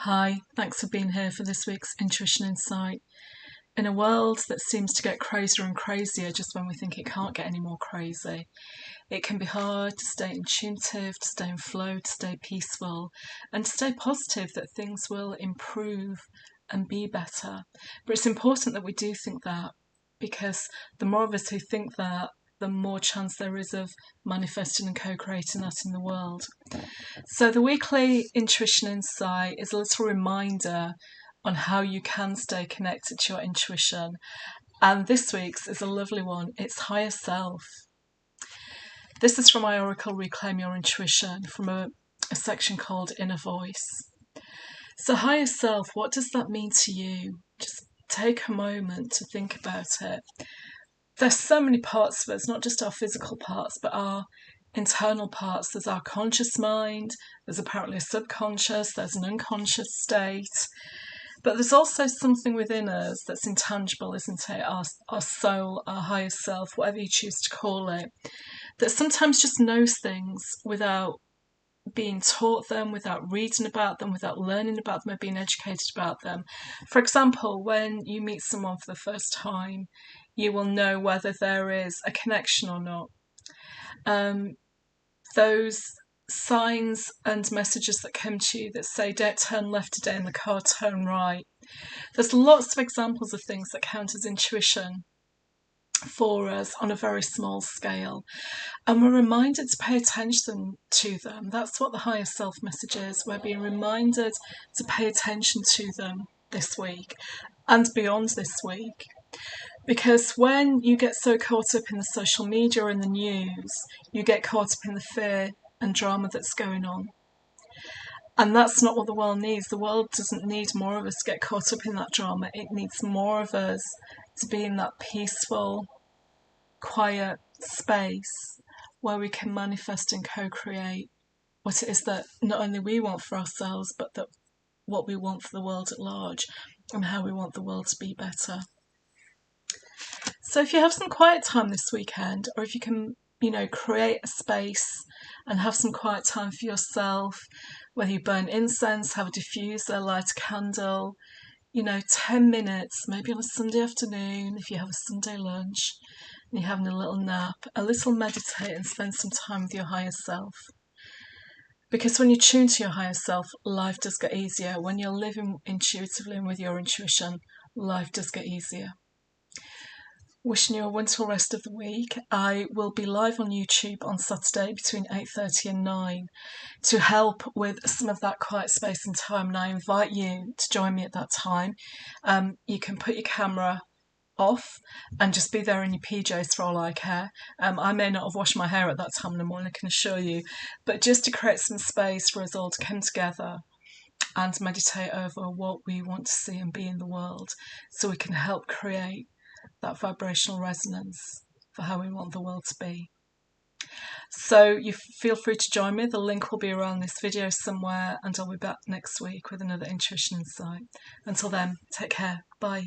Hi, thanks for being here for this week's Intuition Insight. In a world that seems to get crazier and crazier just when we think it can't get any more crazy, it can be hard to stay intuitive, to stay in flow, to stay peaceful, and to stay positive that things will improve and be better. But it's important that we do think that, because the more of us who think that, the more chance there is of manifesting and co-creating that in the world. So the weekly Intuition Insight is a little reminder on how you can stay connected to your intuition. And this week's is a lovely one. It's higher self. This is from my Oracle Reclaim Your Intuition, from a section called Inner Voice. So higher self, what does that mean to you? Just take a moment to think about it. There's so many parts of us, not just our physical parts, but our internal parts. There's our conscious mind, there's apparently a subconscious, there's an unconscious state, but there's also something within us that's intangible, isn't it? Our soul, our higher self, whatever you choose to call it, that sometimes just knows things without being taught them, without reading about them, without learning about them or being educated about them. For example, when you meet someone for the first time, you will know whether there is a connection or not. Those signs and messages that come to you that say don't turn left today in the car, turn right. There's lots of examples of things that count as intuition for us on a very small scale, and we're reminded to pay attention to them. That's what the higher self message is. We're being reminded to pay attention to them this week and beyond this week. Because when you get so caught up in the social media or in the news, you get caught up in the fear and drama that's going on. And that's not what the world needs. The world doesn't need more of us to get caught up in that drama. It needs more of us to be in that peaceful, quiet space where we can manifest and co-create what it is that not only we want for ourselves, but that what we want for the world at large and how we want the world to be better. So if you have some quiet time this weekend, or if you can, create a space and have some quiet time for yourself, whether you burn incense, have a diffuser, light a candle, 10 minutes, maybe on a Sunday afternoon, if you have a Sunday lunch, and you're having a little nap, a little meditate and spend some time with your higher self. Because when you tune to your higher self, life does get easier. When you're living intuitively and with your intuition, life does get easier. Wishing you a wonderful rest of the week. I will be live on YouTube on Saturday between 8:30 and 9 to help with some of that quiet space and time, and I invite you to join me at that time. You can put your camera off and just be there in your PJs for all I care. I may not have washed my hair at that time in the morning, I can assure you, but just to create some space for us all to come together and meditate over what we want to see and be in the world, so we can help create that vibrational resonance for how we want the world to be. So you feel free to join me. The link will be around this video somewhere, and I'll be back next week with another Intuition Insight. Until then, take care. Bye.